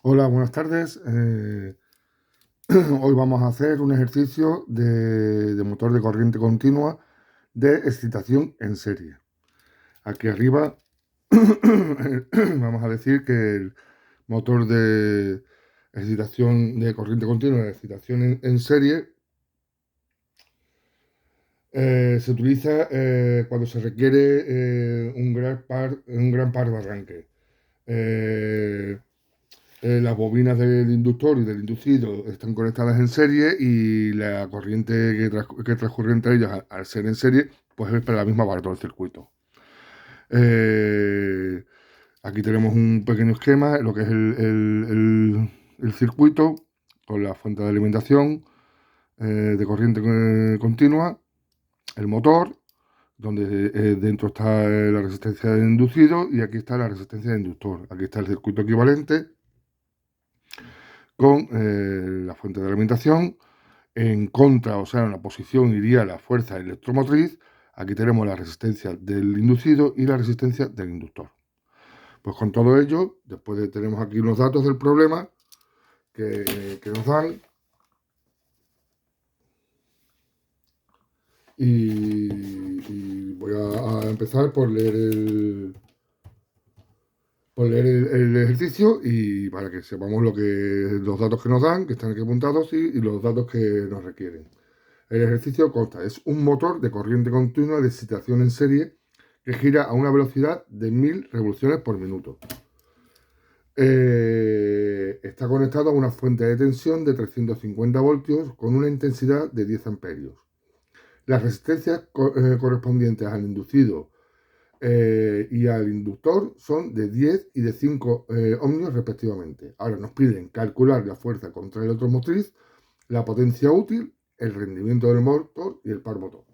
Hola, buenas tardes. Hoy vamos a hacer un ejercicio de motor de corriente continua de excitación en serie. Aquí arriba vamos a decir que el motor de excitación de corriente continua de excitación en serie se utiliza cuando se requiere un gran par de arranque. Eh, las bobinas del inductor y del inducido están conectadas en serie y la corriente que transcurre entre ellos al ser en serie, pues es para la misma para todo el circuito. Eh, Aquí tenemos un pequeño esquema, lo que es el circuito con la fuente de alimentación de corriente continua, el motor, donde dentro está la resistencia del inducido y aquí está la resistencia del inductor. Aquí está el circuito equivalente con la fuente de alimentación. En contra, o sea, en la posición iría la fuerza electromotriz. Aquí tenemos la resistencia del inducido y la resistencia del inductor. Pues con todo ello, tenemos aquí los datos del problema que nos dan. Y voy a empezar por leer el ejercicio y para que sepamos los datos que nos dan, que están aquí apuntados, y los datos que nos requieren. El ejercicio consta, es un motor de corriente continua de excitación en serie que gira a una velocidad de 1000 revoluciones por minuto. Está conectado a una fuente de tensión de 350 voltios con una intensidad de 10 amperios. Las resistencias correspondientes al inducido y al inductor son de 10 y de 5 ohmios respectivamente. Ahora nos piden calcular la fuerza contra el electromotriz, la potencia útil, el rendimiento del motor y el par motor.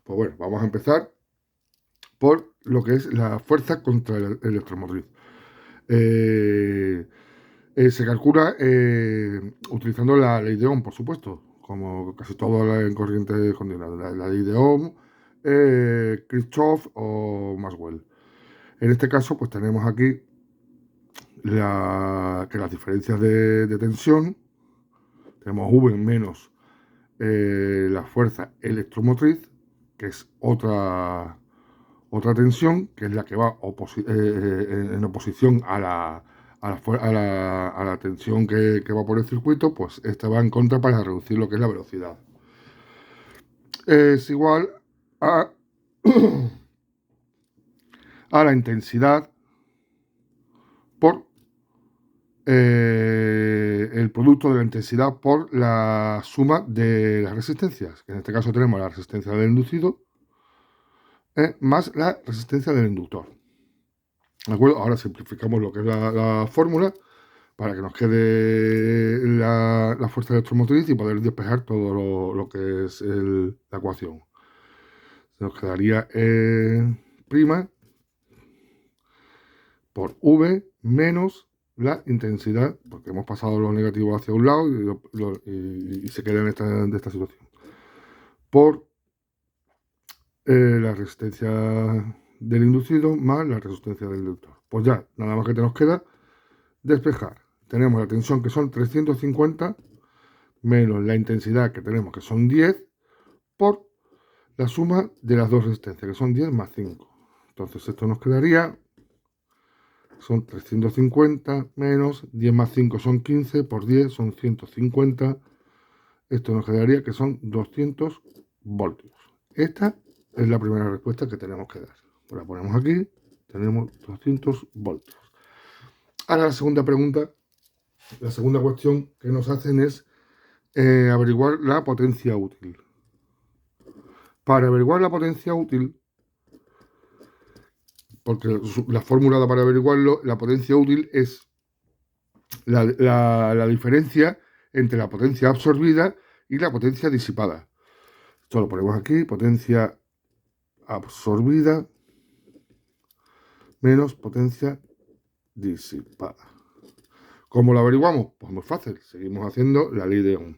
Pues bueno, vamos a empezar por lo que es la fuerza contra el electromotriz. Se calcula utilizando la ley de Ohm, por supuesto, como casi todo en corriente continua. La ley de Ohm, Kirchhoff o Maxwell. En este caso, pues tenemos aquí que las diferencias de tensión, tenemos V menos la fuerza electromotriz, que es otra tensión, que es la que va en oposición a la tensión que va por el circuito, pues esta va en contra para reducir lo que es la velocidad. Es igual a, a la intensidad por el producto de la intensidad por la suma de las resistencias, que en este caso tenemos la resistencia del inducido más la resistencia del inductor. ¿De acuerdo? Ahora simplificamos lo que es la fórmula para que nos quede la fuerza electromotriz y poder despejar todo lo que es la ecuación. Se nos quedaría prima por V menos la intensidad, porque hemos pasado los negativos hacia un lado y se queda de esta situación, por la resistencia del inducido más la resistencia del inductor. Pues ya, nada más que nos queda despejar. Tenemos la tensión que son 350 menos la intensidad que tenemos que son 10 por la suma de las dos resistencias que son 10 más 5. Entonces esto nos quedaría, son 350 menos 10 más 5 son 15 por 10 son 150. Esto nos quedaría que son 200 voltios. Esta es la primera respuesta que tenemos que dar. La ponemos aquí, tenemos 200 voltios. Ahora la segunda pregunta, la segunda cuestión que nos hacen es averiguar la potencia útil. Para averiguar la potencia útil, porque la fórmula para averiguarlo, la potencia útil es la diferencia entre la potencia absorbida y la potencia disipada. Esto lo ponemos aquí, potencia absorbida menos potencia disipada. ¿Cómo lo averiguamos? Pues muy fácil, seguimos haciendo la ley de Ohm.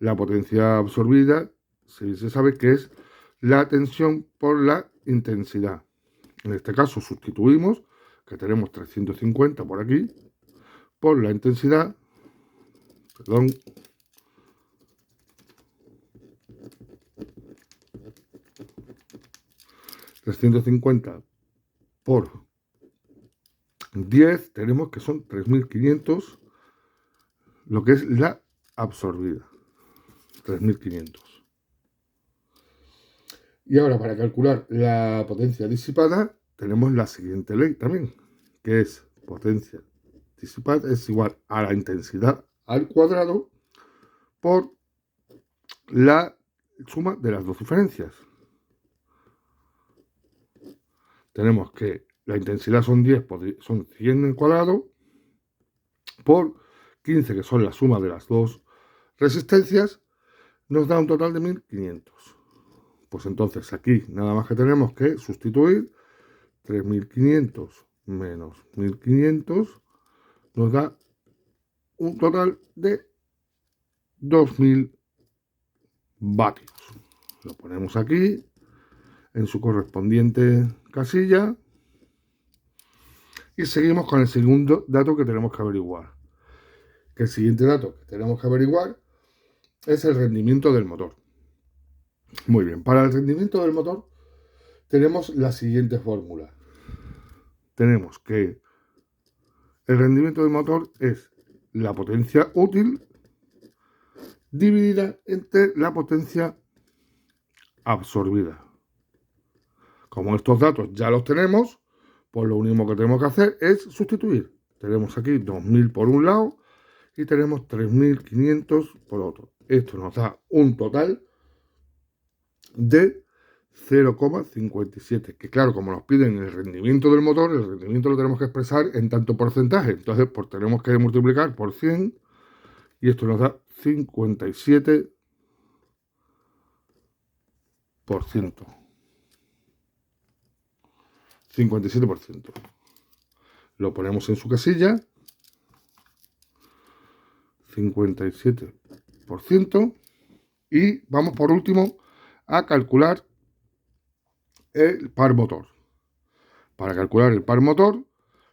La potencia absorbida se sabe que es la tensión por la intensidad. En este caso sustituimos, que tenemos 350 por aquí, por la intensidad, perdón, ...350 por 10, tenemos que son 3.500, lo que es la absorbida, 3.500. Y ahora, para calcular la potencia disipada, tenemos la siguiente ley también, que es potencia disipada es igual a la intensidad al cuadrado por la suma de las dos diferencias. Tenemos que la intensidad son 10, son 100 al cuadrado, por 15, que son la suma de las dos resistencias, nos da un total de 1.500. Pues entonces aquí nada más que tenemos que sustituir 3.500 menos 1.500, nos da un total de 2.000 vatios. Lo ponemos aquí en su correspondiente casilla y seguimos con el segundo dato que tenemos que averiguar. Que el siguiente dato que tenemos que averiguar es el rendimiento del motor. Muy bien, para el rendimiento del motor tenemos la siguiente fórmula. Tenemos que el rendimiento del motor es la potencia útil dividida entre la potencia absorbida. Como estos datos ya los tenemos, pues lo único que tenemos que hacer es sustituir. Tenemos aquí 2.000 por un lado y tenemos 3.500 por otro. Esto nos da un total de 0,57, que claro, como nos piden el rendimiento del motor, el rendimiento lo tenemos que expresar en tanto porcentaje. Entonces, pues tenemos que multiplicar por 100 y esto nos da 57%. 57%. Lo ponemos en su casilla. 57%. Y vamos por último a calcular el par motor. Para calcular el par motor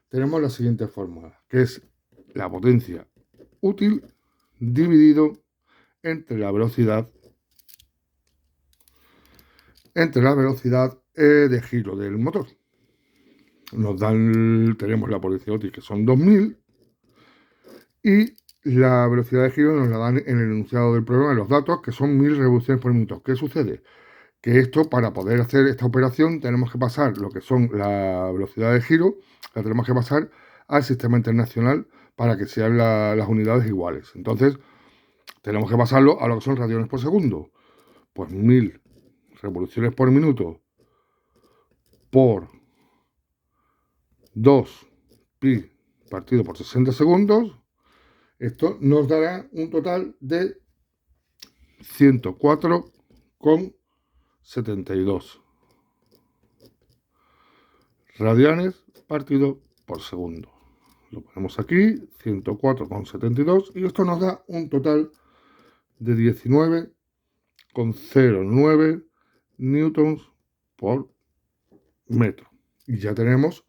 tenemos la siguiente fórmula, que es la potencia útil dividido entre la velocidad de giro del motor. Nos dan, tenemos la potencia útil, que son 2.000, y la velocidad de giro nos la dan en el enunciado del programa, en los datos, que son 1.000 revoluciones por minuto. ¿Qué sucede? Que esto, para poder hacer esta operación, tenemos que pasar lo que son la velocidad de giro, la tenemos que pasar al sistema internacional para que sean las unidades iguales. Entonces, tenemos que pasarlo a lo que son radianes por segundo. Pues 1.000 revoluciones por minuto por 2 pi partido por 60 segundos, esto nos dará un total de 104,72 radianes partido por segundo. Lo ponemos aquí, 104,72, y esto nos da un total de 19,09 newtons por metro. Y ya tenemos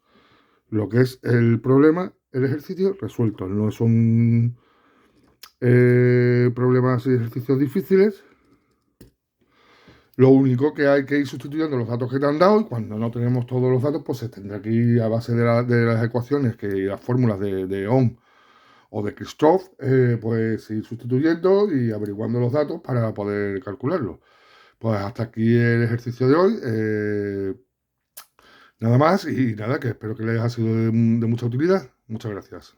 lo que es el problema, el ejercicio resuelto. No es un problema de ejercicios difíciles. Lo único que hay que ir sustituyendo los datos que te han dado, y cuando no tenemos todos los datos, pues se tendrá que ir a base de las ecuaciones, que las fórmulas de Ohm o de Kirchhoff, pues ir sustituyendo y averiguando los datos para poder calcularlo. Pues hasta aquí el ejercicio de hoy. Nada más y nada, que espero que les haya sido de mucha utilidad. Muchas gracias.